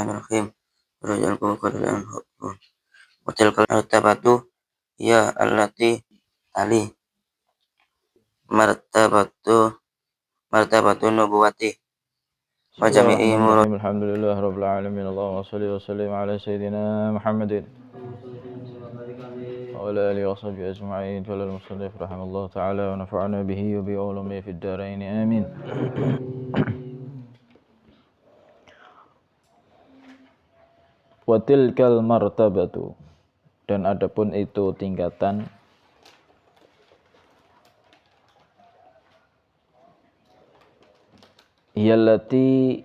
Bismillahirrahmanirrahim. Rajal qadran wa tilkal martabatu ya allati ali martabatu nubuwati wa jami'i Bismillahirrahmanirrahim. Alhamdulillah rabbil alamin. Allahumma shalli wa sallim ala sayyidina Muhammadin wa ala alihi wa sahbihi ajma'in. Qala al-musannif rahimallahu ta'ala wa nafa'ana bihi wa bi ulumihi fid dharain. Amin. Wa tilkal martabatu, dan adapun itu tingkatan yallati,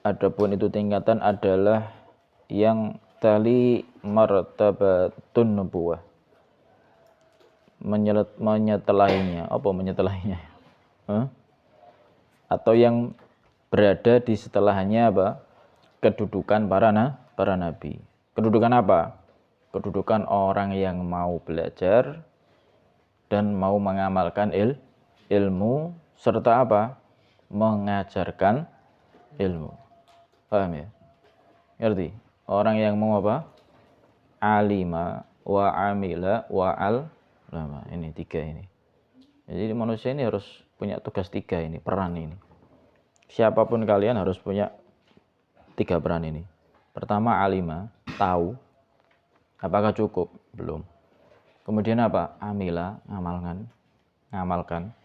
adapun itu tingkatan adalah yang tali martabatun nubuwah, menyetelahinya. Apa menyetelahinya? Atau yang berada di setelahnya apa? Kedudukan para nabi. Kedudukan apa? Kedudukan orang yang mau belajar dan mau mengamalkan ilmu serta apa? Mengajarkan ilmu. Paham ya? Ngerti? Orang yang mau apa? Alima wa amila wa al-lama. Ini tiga ini. Jadi manusia ini harus punya tugas tiga ini, peran ini. Siapapun kalian harus punya tiga peran ini. Pertama, alima, tahu. Apakah cukup? Belum. Kemudian apa? Amila, ngamalkan.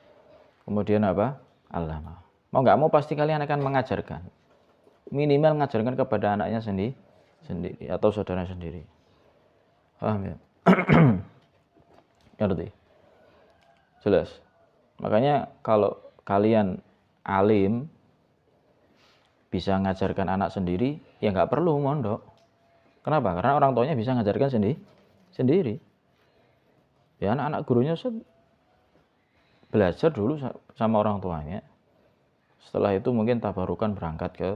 Kemudian apa? Allama. Mau nggak mau pasti kalian akan mengajarkan. Minimal mengajarkan kepada anaknya sendiri atau saudara sendiri. Paham ya? Ngerti? Jelas. Makanya kalau kalian alim bisa ngajarkan anak sendiri, ya nggak perlu mondok. Kenapa? Karena orang tuanya bisa ngajarkan sendiri. Ya anak-anak gurunya belajar dulu sama orang tuanya. Setelah itu mungkin tabarukan berangkat ke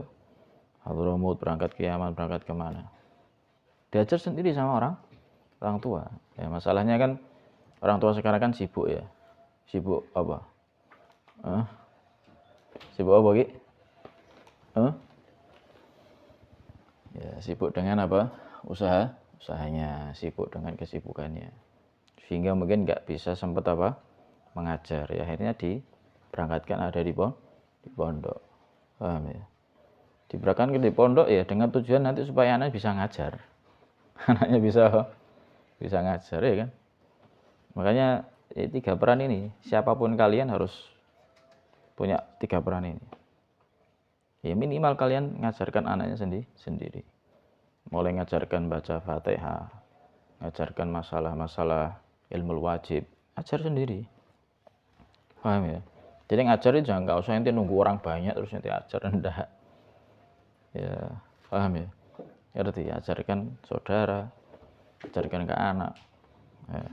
Hadramut, berangkat ke Yaman, berangkat kemana. Diajar sendiri sama orang tua. Ya masalahnya kan orang tua sekarang kan sibuk ya. Sibuk apa? Sibuk apa, Ki? Ya, sibuk dengan apa? Usahanya, sibuk dengan kesibukannya. Sehingga mungkin nggak bisa sempat apa? Mengajar. Ya akhirnya diberangkatkan ada di pondok. Paham ya? Diberangkatkan di pondok ya dengan tujuan nanti supaya anak bisa ngajar. Anaknya bisa ngajar ya kan? Makanya tiga peran ini, siapapun kalian harus punya tiga peran ini. Ya minimal kalian ngajarkan anaknya sendiri. Mulai ngajarkan baca Fatihah, ngajarkan masalah-masalah ilmu wajib, ajar sendiri. Paham ya? Jadi ngajar itu jangan, nggak usah nanti nunggu orang banyak terus nanti ajar, enggak. Ya, paham ya? Ngerti, ajarkan saudara, ajarkan ke anak. Ya.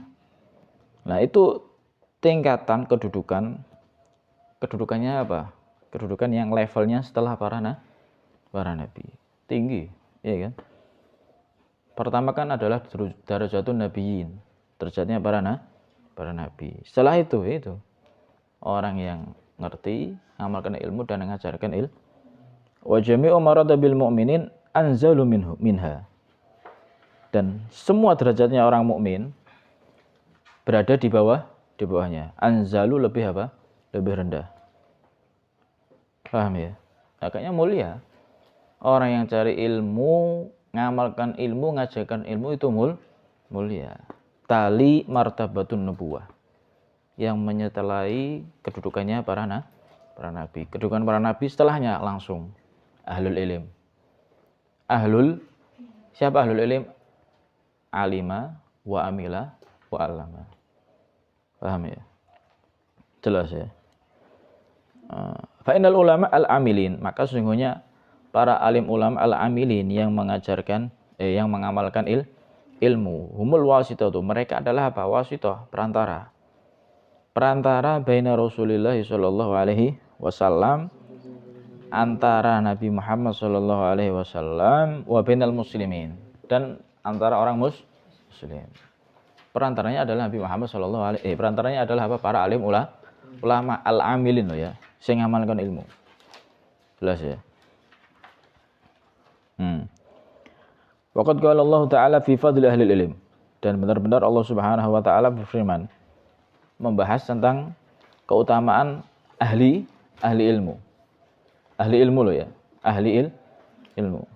Nah itu tingkatan kedudukannya apa? Kedudukan yang levelnya setelah para nabi. Tinggi, ya kan? Pertama kan adalah darajatun nabiyyin, derajatnya para nabi. Setelah itu orang yang ngerti, ngamalkan ilmu dan mengajarkan ilmu. Wa jami'u maradabil mu'minin anzalu minha. Dan semua derajatnya orang mukmin berada di bawahnya. Anzalu lebih apa? Lebih rendah. Paham ya? Agaknya mulia. Orang yang cari ilmu, ngamalkan ilmu, ngajarkan ilmu itu mulia. Tali martabatun nubuwah, yang menyetelahi kedudukannya para nabi. Kedudukan para nabi setelahnya langsung ahlul ilm. Siapa ahlul ilm? Alima wa amila wa allama. Paham ya? Jelas ya? Fa'inal ulama al-amilin, maka sesungguhnya para alim ulama al-amilin yang mengajarkan yang mengamalkan ilmu, humul wasitatu, mereka adalah apa? Wasitah, perantara baina Rasulillah sallallahu alaihi wasallam, antara Nabi Muhammad sallallahu alaihi wasallam wa bainal muslimin, dan antara orang muslim. Perantaranya adalah Nabi Muhammad sallallahu alaihi perantaranya adalah apa? Para alim ulama al-amilin loh ya, sing ngamalkan ilmu. Jelas ya? Waqad qala Allah Ta'ala fi fadli ahli ilm. Dan benar-benar Allah Subhanahu wa taala berfirman membahas tentang keutamaan ahli ilmu. Ahli ilmu loh ya. Ahli ilmu.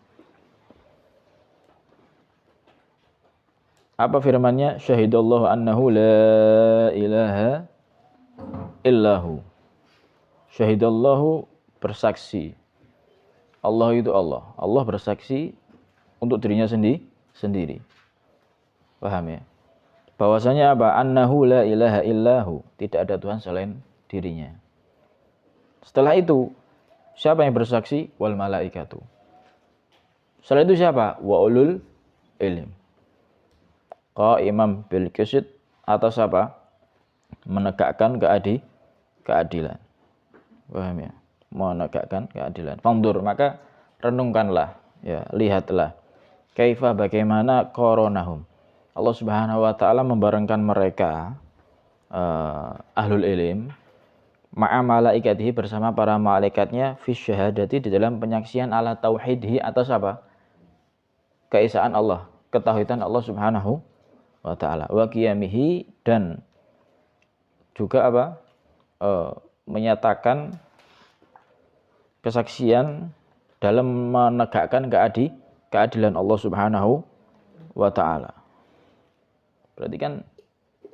Apa firman-Nya? Syahidallahu annahu la ilaha illahu. Syahidallahu bersaksi. Allah itu Allah. Allah bersaksi untuk dirinya sendiri. Paham ya? Bahwasanya apa? Annahu la ilaha illahu. Tidak ada Tuhan selain dirinya. Setelah itu, siapa yang bersaksi? Wal malaikatu. Setelah itu siapa? Wa ulul ilm. Qa'imam bil qist, atas apa? Menegakkan keadilan. Paham ya? Menegakkan keadilan. Fangdur, maka renungkanlah, ya, lihatlah. Kaifa, bagaimana qaronahum. Allah Subhanahu wa taala membarengkan mereka ahlul ilm ma'a malaikatihi, bersama para malaikatnya, fi syahadati, di dalam penyaksian ala tauhidhi, atas apa? Keesaan Allah, ketauhidan Allah Subhanahu wa taala, wa qiyamihi, dan juga apa? Menyatakan kesaksian dalam menegakkan keadilan Allah Subhanahu wa taala. Berarti kan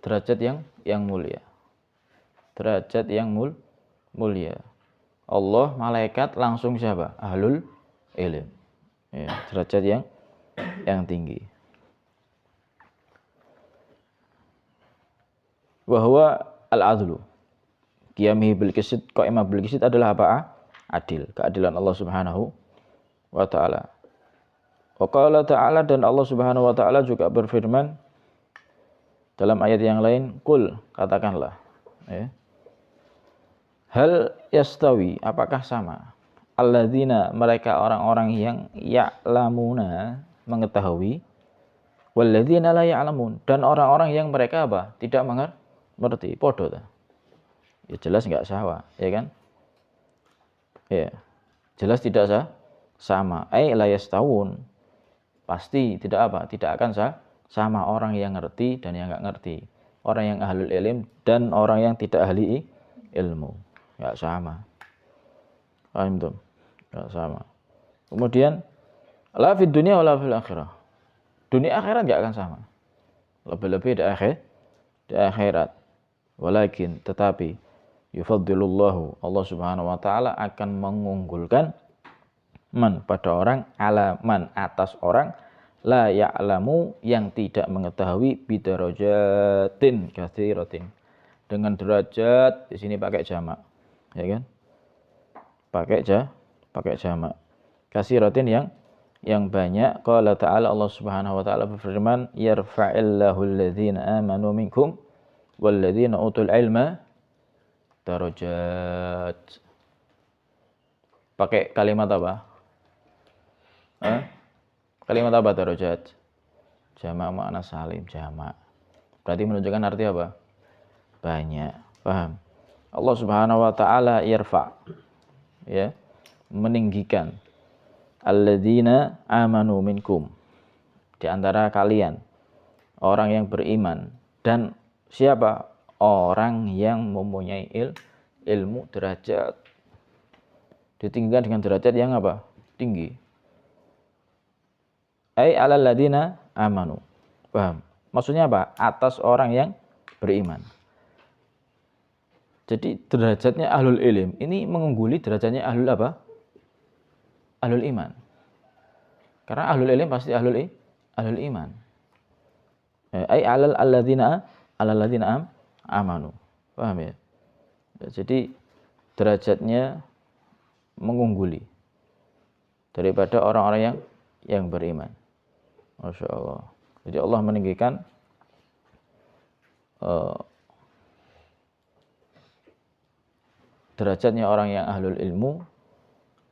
derajat yang mulia. Derajat yang mulia. Allah, malaikat, langsung siapa? Ahlul ilm. Ya, derajat yang tinggi. Wa huwa al-adlu. Qiyamihi bil qist, qa'imah bil qist adalah apa? Adil, keadilan Allah Subhanahu wa taala. Wa qala ta'ala, dan Allah Subhanahu wa taala juga berfirman dalam ayat yang lain, qul, katakanlah, ya. Hal yastawi, apakah sama? Alladzina, mereka orang-orang yang ya'lamuna, mengetahui, walladzina la ya'lamun, dan orang-orang yang mereka apa? Tidak mengerti. Podo ta? Ya jelas enggak sama, ya kan? Ya. Jelas tidak sama. Ai la yastawun. Pasti tidak apa? Tidak akan sama orang yang ngerti dan yang enggak ngerti. Orang yang ahlul ilm dan orang yang tidak ahli ilmu. Enggak sama. Paham tuh? Enggak sama. Kemudian la fid dunya wala fil akhirah. Dunia akhirat enggak akan sama. Lebih-lebih di akhirat. Walakin, tetapi, yufaddilullahu, Allah Subhanahu wa taala akan mengunggulkan man, pada orang, ala man, atas orang, la ya'lamu, yang tidak mengetahui, bidarajatin katsiratin, dengan derajat, di sini pakai jamak, ya kan? Pakai jamak. Katsiratin, yang banyak. Qala ta'ala, Allah Subhanahu wa taala berfirman, yarfa'illahu alladhina amanu minkum walladzina utul ilma darajat. Pakai kalimat apa? Kalimat apa darajat? Jamak, makna salim, jamak. Berarti menunjukkan arti apa? Banyak. Paham? Allah Subhanahu wa taala yarfa, ya, meninggikan, alladzina amanu minkum, di antara kalian, orang yang beriman, dan siapa? Orang yang mempunyai ilmu, derajat. Ditinggikan dengan derajat yang apa? Tinggi. Ai alal ladina amanu. Paham? Maksudnya apa? Atas orang yang beriman. Jadi derajatnya ahlul ilm ini mengungguli derajatnya ahlul apa? Ahlul iman. Karena ahlul ilm pasti ahlul iman. Ai alal ladina amanu. Paham ya? Jadi derajatnya mengungguli daripada orang-orang yang beriman. Masya Allah. Jadi Allah meninggikan derajatnya orang yang ahlul ilmu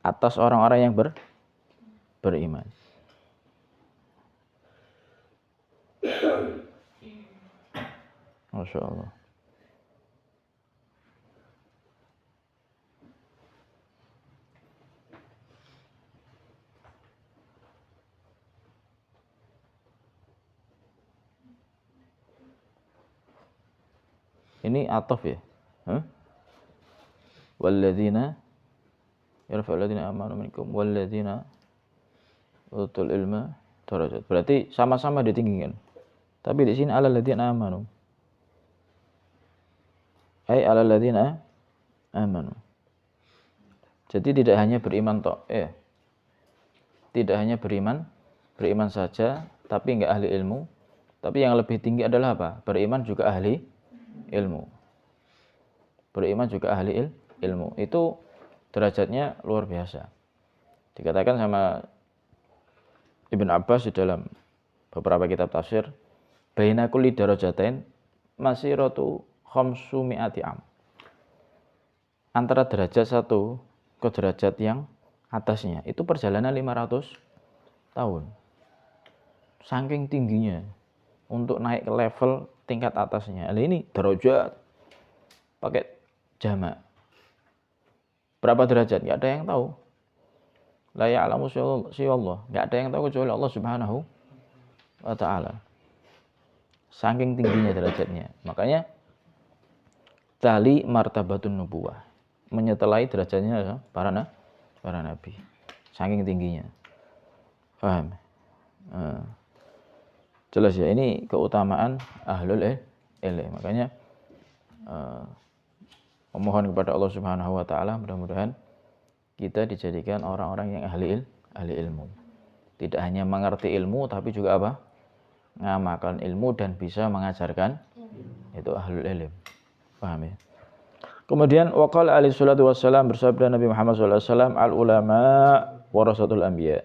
atas orang-orang yang beriman. Masya Allah. Ini ataf ya. Hah? Walladzina yarfa'u alladzina amanu minkum walladzina utul ilma darajat. Berarti sama-sama ditinggikan. Tapi di sini alal ladzina amanu. Alal ladzina amanu. Jadi tidak hanya beriman tok, tidak hanya beriman saja, tapi enggak ahli ilmu. Tapi yang lebih tinggi adalah apa? Beriman juga ahli ilmu. Beriman juga ahli ilmu. Itu derajatnya luar biasa. Dikatakan sama Ibn Abbas di dalam beberapa kitab tafsir, baina kulli darajatain masiratu khamsumi'ati am. Antara derajat satu ke derajat yang atasnya itu perjalanan 500 tahun. Saking tingginya untuk naik ke level tingkat atasnya. Ini derajat pakai jamak. Berapa derajat? Enggak ada yang tahu. La ya'lamu Allah. Enggak ada yang tahu kecuali Allah Subhanahu wa taala. Saking tingginya derajatnya. Makanya tali martabatun nubuwah. Menyetelahi derajatnya para nabi. Saking tingginya. Paham? Jelas ya, ini keutamaan ahlul ilm. Makanya memohon kepada Allah Subhanahu wa taala mudah-mudahan kita dijadikan orang-orang yang ahli ilmu. Tidak hanya mengerti ilmu tapi juga apa? Ngamalkan ilmu dan bisa mengajarkan. Itu ahlul ilm. Paham ya? Kemudian waqala alaihi salatu wassalam, bersabda Nabi Muhammad sallallahu alaihi wasallam, al ulama warasatul anbiya.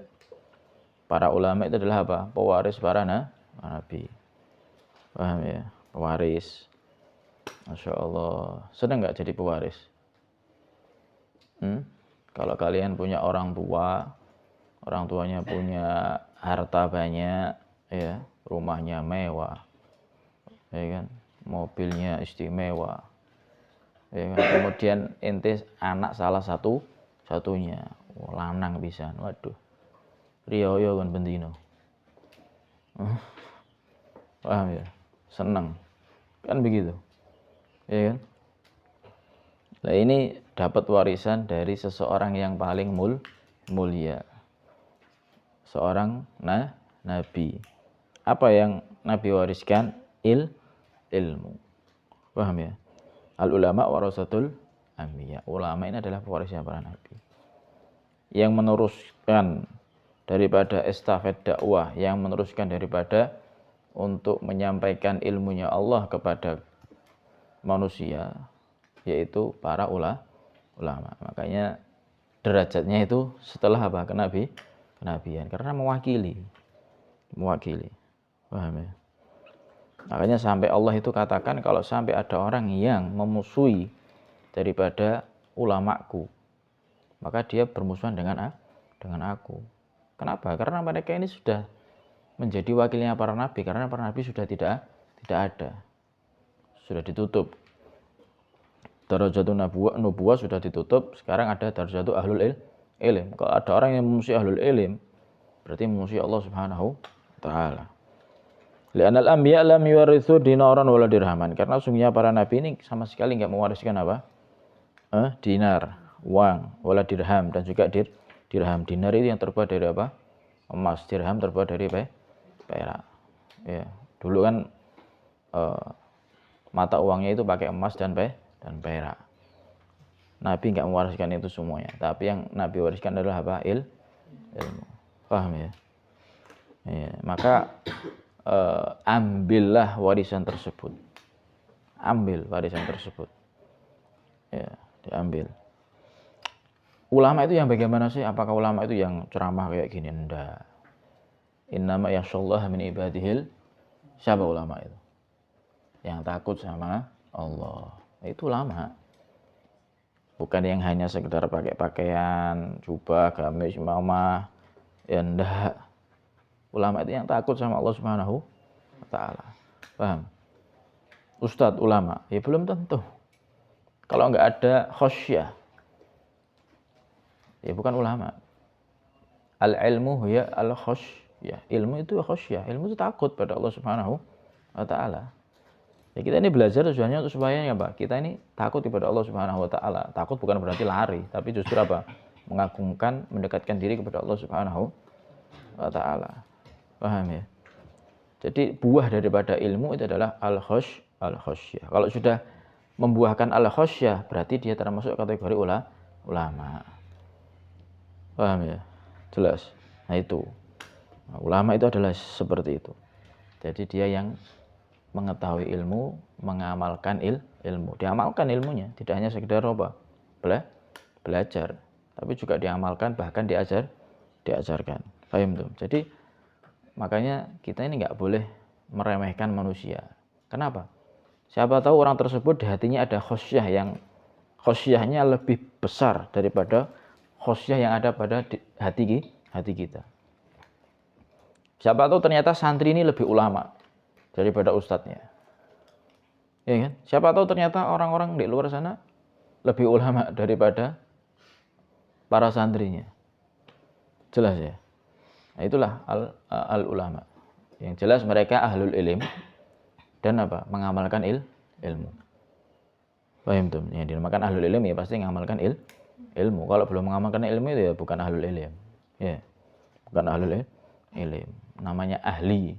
Para ulama itu adalah apa? Pewaris para nabi. Paham ya? Pewaris. Masya Allah. Senang nggak jadi pewaris? Kalau kalian punya orang tua, orang tuanya punya harta banyak, ya, rumahnya mewah, ya kan, mobilnya istimewa, ya kan? Kemudian ente anak salah satunya, lanang bisa, waduh, riyo kan bendino, paham ya, seneng, kan begitu, ya kan? Nah ini dapat warisan dari seseorang yang paling mulia, seorang nabi. Apa yang Nabi wariskan? Ilmu. Paham ya? Al ulama warasatul anbiya. Ulama ini adalah pewarisnya para nabi. Yang meneruskan daripada estafet dakwah, yang meneruskan daripada untuk menyampaikan ilmunya Allah kepada manusia, yaitu para ulama. Makanya derajatnya itu setelah apa? Kenabian. Karena mewakili. Paham ya? Makanya sampai Allah itu katakan kalau sampai ada orang yang memusuhi daripada ulamaku, maka dia bermusuhan dengan aku. Kenapa? Karena mereka ini sudah menjadi wakilnya para nabi, karena para nabi sudah tidak ada. Sudah ditutup. Darajatun nubuwah sudah ditutup, sekarang ada darajatun ahlul ilm. Kalau ada orang yang memusuhi ahlul ilm, berarti memusuhi Allah Subhanahu wa taala. Li'anal anbiya lam yuwarithu dinaran wala dirhaman. Karena sungguhnya para nabi ini sama sekali enggak mewariskan apa? Dinar, uang, wala dirham, dan juga dirham. Dinar itu yang terbuat dari apa? Emas. Dirham terbuat dari perak. Ya, dulu kan mata uangnya itu pakai emas dan perak. Nabi enggak mewariskan itu semuanya, tapi yang Nabi wariskan adalah apa? Ilmu. Paham ya? Ya, maka ambillah warisan tersebut. Ambil warisan tersebut. Ya, diambil. Ulama itu yang bagaimana sih? Apakah ulama itu yang ceramah kayak gini? Enggak. Innama yakhsyallaha min ibadihil. Siapa ulama itu? Yang takut sama Allah. Itu ulama. Bukan yang hanya sekedar pakai pakaian, jubah, gamis, imamah. Ya enggak. Ulama itu yang takut sama Allah Subhanahu wa taala. Paham? Ustadz ulama, ya belum tentu. Kalau enggak ada khasyah, ya bukan ulama. Al ilmu ya al khasyah. Ilmu itu khasyah. Ilmu itu takut pada Allah Subhanahu wa taala. Ya, kita ini belajar tujuannya untuk supaya apa? Kita ini takut kepada Allah Subhanahu wa taala. Takut bukan berarti lari, tapi justru apa? Mengagungkan, mendekatkan diri kepada Allah Subhanahu wa taala. Paham ya? Jadi buah daripada ilmu itu adalah al-khasyah. Kalau sudah membuahkan al-khasyah, berarti dia termasuk kategori ulama. Paham ya? Jelas. Nah itu. Nah, ulama itu adalah seperti itu. Jadi dia yang mengetahui ilmu, mengamalkan ilmu. Diamalkan ilmunya, tidak hanya sekedar apa? Belajar, tapi juga diamalkan, bahkan diajarkan. Paham tuh? Jadi makanya kita ini nggak boleh meremehkan manusia. Kenapa? Siapa tahu orang tersebut di hatinya ada khosyah yang khosyahnya lebih besar daripada khosyah yang ada pada hati kita. Siapa tahu ternyata santri ini lebih ulama daripada ustadznya. Ya kan? Siapa tahu ternyata orang-orang di luar sana lebih ulama daripada para santrinya. Jelas ya? Nah, itulah al-ulama. Yang jelas mereka ahlul ilm dan apa? Mengamalkan ilmu. Paham tuh? Yang dinamakan ahlul ilm ya pasti mengamalkan ilmu. Kalau belum mengamalkan ilmu itu ya bukan ahlul ilm. Ya. Bukan ahlul ilm. Namanya ahli.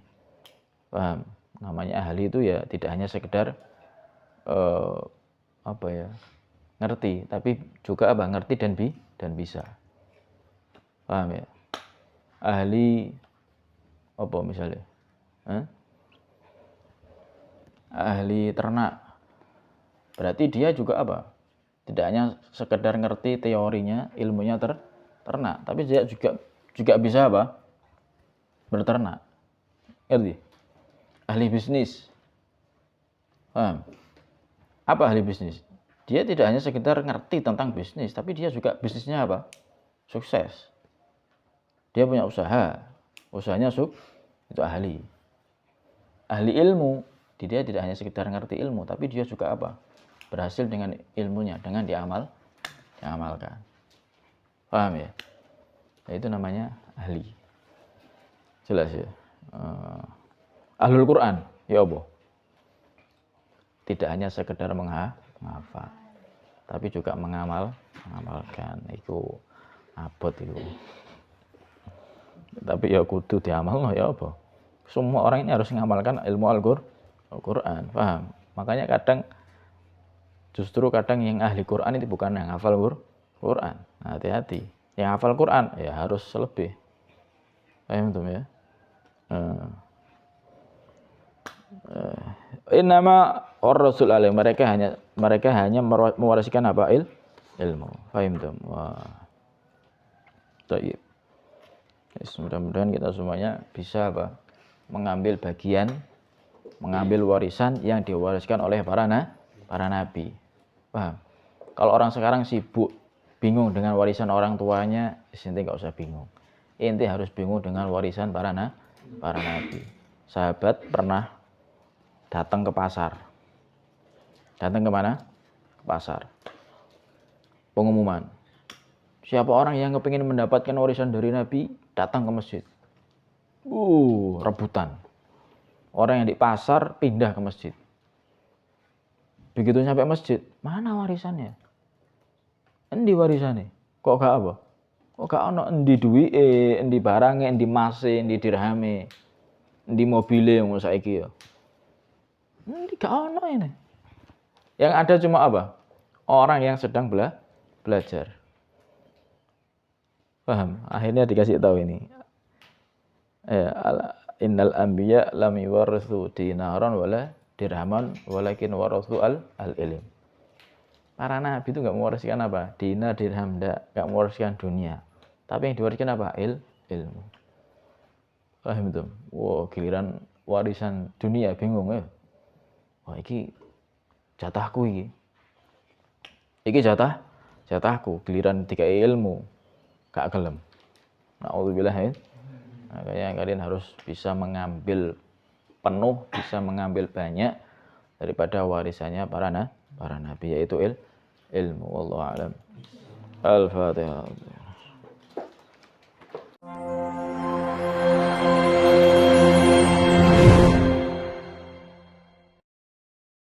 Paham? Namanya ahli itu ya tidak hanya sekedar ngerti, tapi juga apa? Ngerti dan bisa. Paham ya? Ahli apa misalnya? Ahli ternak. Berarti dia juga apa? Tidak hanya sekedar ngerti teorinya, ilmunya ternak, tapi dia juga bisa apa? Berternak. Ngerti? Ahli bisnis. Paham? Apa ahli bisnis? Dia tidak hanya sekedar ngerti tentang bisnis, tapi dia juga bisnisnya apa? Sukses. Dia punya usaha. Usahanya itu ahli. Ahli ilmu. Dia tidak hanya sekedar ngerti ilmu, tapi dia juga apa? Berhasil dengan ilmunya, dengan diamalkan. Paham ya? Nah, itu namanya ahli. Jelas ya? Ahlul Quran. Ya apa? Tidak hanya sekedar menghafal, tapi juga mengamalkan. Itu abot itu. Tapi ya kudu diamal ya apa? Semua orang ini harus mengamalkan ilmu Al-Quran. Paham? Makanya justru kadang yang ahli Quran itu bukan yang hafal Quran. Nah, hati-hati. Yang hafal Quran ya harus lebih. Paham tuh ya? Innama ar-rasul alaih, mereka hanya mewariskan apa? Ilmu. Paham tuh? Wah. Baik. Mudah-mudahan kita semuanya bisa apa? Mengambil bagian, mengambil warisan yang diwariskan oleh para nabi. Paham? Kalau orang sekarang sibuk bingung dengan warisan orang tuanya, inti nggak usah bingung. Inti harus bingung dengan warisan para nabi. Sahabat pernah datang ke pasar. Datang ke mana? Ke pasar. Pengumuman. Siapa orang yang kepingin mendapatkan warisan dari Nabi, datang ke masjid. Rebutan. Orang yang di pasar pindah ke masjid. Begitu sampai masjid, mana warisannya? Endi warisannya? Kok gak apa? Kok gak ono endi duwike, endi barange, endi mase, endi dirhame, endi mobile ngono saiki ya. Endi gak ono ini. Yang ada cuma apa? Orang yang sedang belajar. Paham? Akhirnya dikasih tahu ini. Innal anbiya lam yuwarithu dinaran wala dirhaman walakin warathu al-ilm. Para nabi itu enggak mewariskan apa? Dinar, dirham, enggak mewariskan dunia. Tapi yang diwariskan apa? Ilmu. Paham itu? Wow, giliran warisan dunia bingung ya. Wah, iki jatahku iki. Iki jatahku, giliran dikai ilmu gak gelem. Nauzubillah ya. Makanya kalian harus bisa mengambil penuh, bisa mengambil banyak daripada warisannya para nabi, yaitu ilmu. Wallahu a'lam. Al-Fatihah.